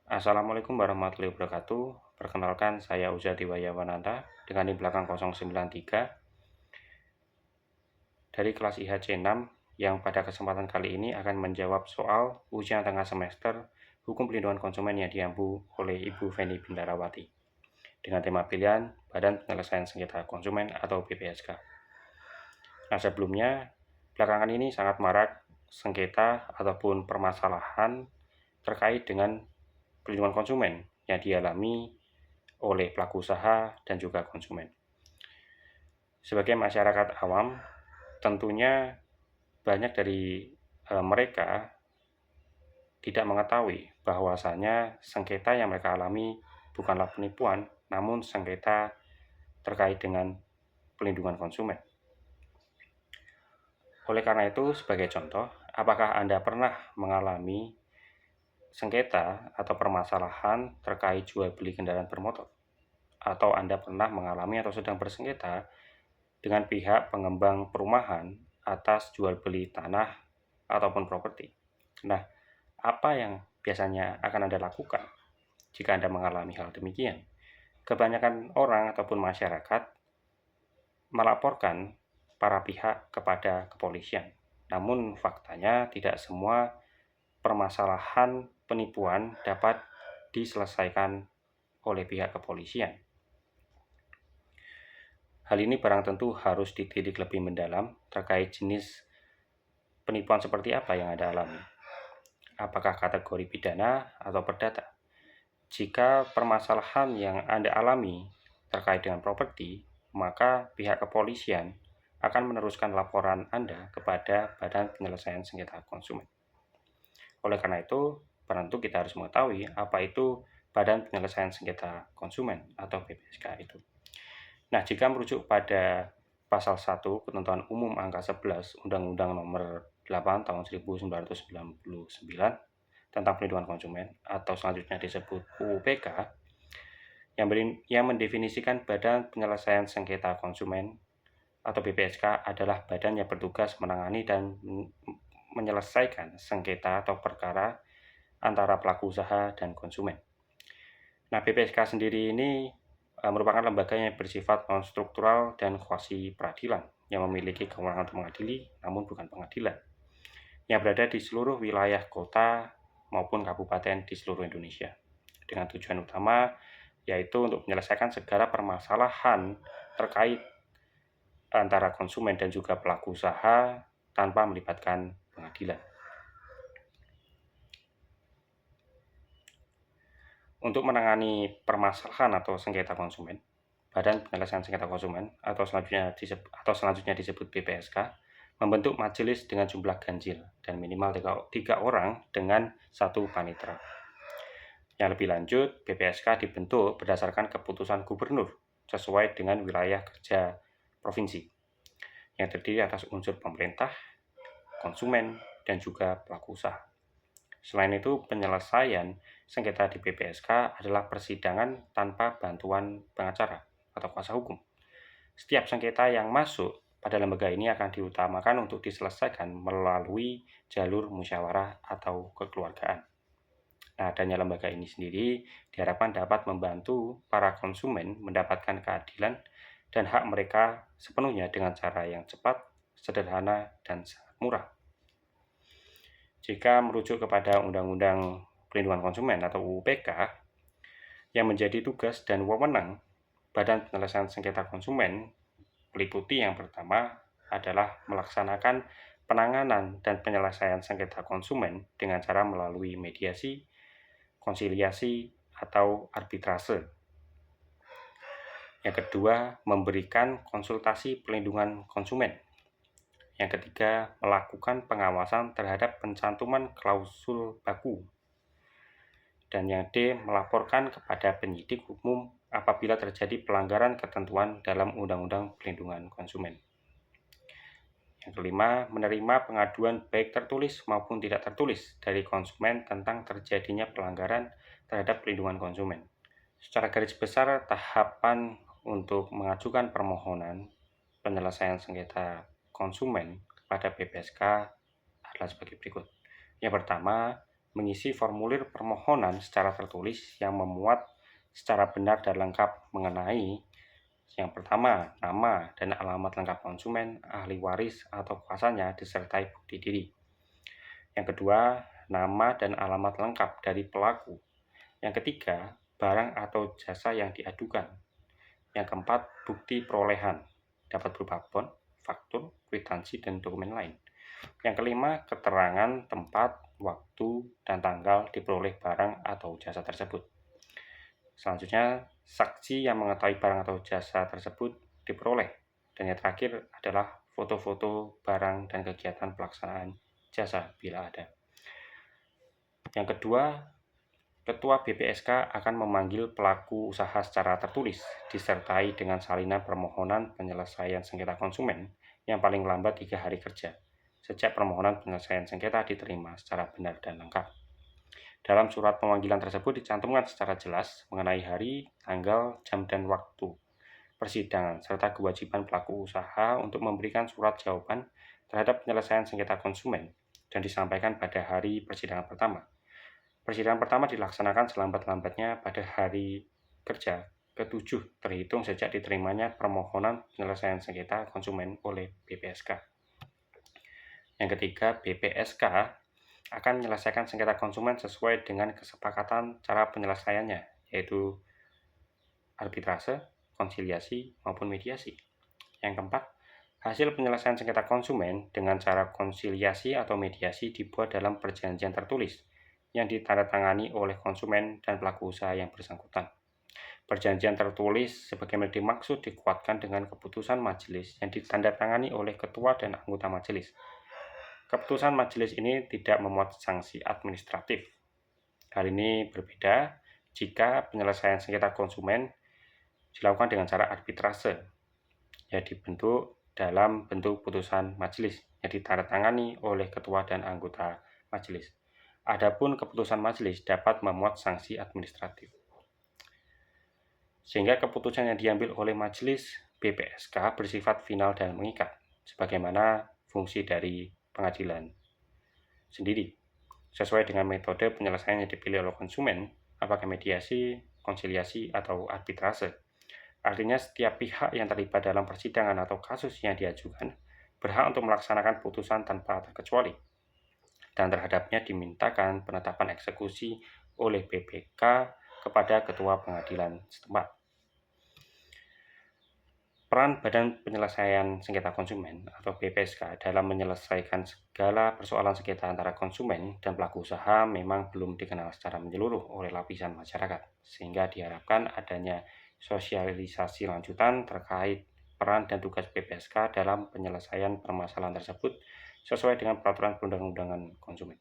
Assalamualaikum warahmatullahi wabarakatuh. Perkenalkan, saya Uzadi Wayawananta dengan di belakang 093 dari kelas IHC 6 yang pada kesempatan kali ini akan menjawab soal ujian tengah semester Hukum Pelindungan Konsumen yang diampu oleh Ibu Feni Bindarawati dengan tema pilihan Badan Penyelesaian Sengketa Konsumen atau BPSK. Nah, sebelumnya, belakangan ini sangat marak sengketa ataupun permasalahan terkait dengan pelindungan konsumen yang dialami oleh pelaku usaha dan juga konsumen. Sebagai masyarakat awam, tentunya banyak dari mereka tidak mengetahui bahwasanya sengketa yang mereka alami bukanlah penipuan, namun sengketa terkait dengan pelindungan konsumen. Oleh karena itu, sebagai contoh, apakah Anda pernah mengalami sengketa atau permasalahan terkait jual beli kendaraan bermotor? Atau Anda pernah mengalami atau sedang bersengketa dengan pihak pengembang perumahan atas jual beli tanah ataupun properti? Nah, apa yang biasanya akan Anda lakukan jika Anda mengalami hal demikian? Kebanyakan orang ataupun masyarakat melaporkan para pihak kepada kepolisian. Namun faktanya tidak semua permasalahan penipuan dapat diselesaikan oleh pihak kepolisian. Hal ini barang tentu harus ditilik lebih mendalam terkait jenis penipuan seperti apa yang Anda alami. Apakah kategori pidana atau perdata? Jika permasalahan yang Anda alami terkait dengan properti, maka pihak kepolisian akan meneruskan laporan Anda kepada Badan Penyelesaian Sengketa Konsumen. Oleh karena itu, tentu kita harus mengetahui apa itu Badan Penyelesaian Sengketa Konsumen atau BPSK itu. Nah, jika merujuk pada Pasal 1 Ketentuan Umum Angka 11 Undang-Undang Nomor 8 Tahun 1999 tentang Perlindungan Konsumen atau selanjutnya disebut UUPK yang mendefinisikan Badan Penyelesaian Sengketa Konsumen atau BPSK adalah badan yang bertugas menangani dan menyelesaikan sengketa atau perkara antara pelaku usaha dan konsumen. Nah, BPSK sendiri ini merupakan lembaga yang bersifat non-struktural dan kuasi peradilan yang memiliki kewenangan untuk mengadili, namun bukan pengadilan, yang berada di seluruh wilayah kota maupun kabupaten di seluruh Indonesia, dengan tujuan utama yaitu untuk menyelesaikan segala permasalahan terkait antara konsumen dan juga pelaku usaha tanpa melibatkan pengadilan. Untuk menangani permasalahan atau sengketa konsumen, Badan Penyelesaian Sengketa Konsumen atau selanjutnya disebut BPSK membentuk majelis dengan jumlah ganjil dan minimal 3 orang dengan 1 panitera. Yang lebih lanjut, BPSK dibentuk berdasarkan keputusan gubernur sesuai dengan wilayah kerja provinsi yang terdiri atas unsur pemerintah, konsumen, dan juga pelaku usaha. Selain itu, penyelesaian sengketa di BPSK adalah persidangan tanpa bantuan pengacara atau kuasa hukum. Setiap sengketa yang masuk pada lembaga ini akan diutamakan untuk diselesaikan melalui jalur musyawarah atau kekeluargaan. Nah, adanya lembaga ini sendiri diharapkan dapat membantu para konsumen mendapatkan keadilan dan hak mereka sepenuhnya dengan cara yang cepat, sederhana, dan sangat murah. Jika merujuk kepada Undang-Undang Perlindungan Konsumen atau UUPK, yang menjadi tugas dan wewenang Badan Penyelesaian Sengketa Konsumen meliputi yang pertama adalah melaksanakan penanganan dan penyelesaian sengketa konsumen dengan cara melalui mediasi, konsiliasi, atau arbitrase. Yang kedua, memberikan konsultasi pelindungan konsumen. Yang ketiga, melakukan pengawasan terhadap pencantuman klausul baku. Dan yang D, melaporkan kepada penyidik umum apabila terjadi pelanggaran ketentuan dalam Undang-Undang Perlindungan Konsumen. Yang kelima, menerima pengaduan baik tertulis maupun tidak tertulis dari konsumen tentang terjadinya pelanggaran terhadap perlindungan konsumen. Secara garis besar, tahapan untuk mengajukan permohonan penyelesaian sengketa konsumen kepada BPSK adalah sebagai berikut. Yang pertama, mengisi formulir permohonan secara tertulis yang memuat secara benar dan lengkap mengenai yang pertama, nama dan alamat lengkap konsumen, ahli waris atau kuasanya disertai bukti diri. Yang kedua, nama dan alamat lengkap dari pelaku. Yang ketiga, barang atau jasa yang diadukan. Yang keempat, bukti perolehan, dapat berupa bon, faktur, kwitansi, dan dokumen lain. Yang kelima, keterangan tempat, waktu, dan tanggal diperoleh barang atau jasa tersebut. Selanjutnya, saksi yang mengetahui barang atau jasa tersebut diperoleh. Dan yang terakhir adalah foto-foto barang dan kegiatan pelaksanaan jasa bila ada. Yang kedua, Ketua BPSK akan memanggil pelaku usaha secara tertulis, disertai dengan salinan permohonan penyelesaian sengketa konsumen yang paling lambat 3 hari kerja, sejak permohonan penyelesaian sengketa diterima secara benar dan lengkap. Dalam surat pemanggilan tersebut dicantumkan secara jelas mengenai hari, tanggal, jam, dan waktu persidangan, serta kewajiban pelaku usaha untuk memberikan surat jawaban terhadap penyelesaian sengketa konsumen dan disampaikan pada hari persidangan pertama. Persidangan pertama dilaksanakan selambat-lambatnya pada hari kerja ke-7 terhitung sejak diterimanya permohonan penyelesaian sengketa konsumen oleh BPSK. Yang ketiga, BPSK akan menyelesaikan sengketa konsumen sesuai dengan kesepakatan cara penyelesaiannya, yaitu arbitrase, konsiliasi, maupun mediasi. Yang keempat, hasil penyelesaian sengketa konsumen dengan cara konsiliasi atau mediasi dibuat dalam perjanjian tertulis yang ditandatangani oleh konsumen dan pelaku usaha yang bersangkutan. Perjanjian tertulis sebagaimana dimaksud dikuatkan dengan keputusan majelis yang ditandatangani oleh ketua dan anggota majelis. Keputusan majelis ini tidak memuat sanksi administratif. Hal ini berbeda jika penyelesaian sengketa konsumen dilakukan dengan cara arbitrase, yang dibentuk dalam bentuk putusan majelis yang ditandatangani oleh ketua dan anggota majelis. Adapun keputusan majelis dapat memuat sanksi administratif. Sehingga keputusan yang diambil oleh majelis BPSK bersifat final dan mengikat, sebagaimana fungsi dari pengadilan sendiri, sesuai dengan metode penyelesaian yang dipilih oleh konsumen, apakah mediasi, konsiliasi, atau arbitrase. Artinya setiap pihak yang terlibat dalam persidangan atau kasus yang diajukan berhak untuk melaksanakan putusan tanpa terkecuali, dan terhadapnya dimintakan penetapan eksekusi oleh BPK kepada ketua pengadilan setempat. Peran Badan Penyelesaian Sengketa Konsumen atau BPSK dalam menyelesaikan segala persoalan sengketa antara konsumen dan pelaku usaha memang belum dikenal secara menyeluruh oleh lapisan masyarakat, sehingga diharapkan adanya sosialisasi lanjutan terkait peran dan tugas BPSK dalam penyelesaian permasalahan tersebut sesuai dengan peraturan perundang-undangan konsumen.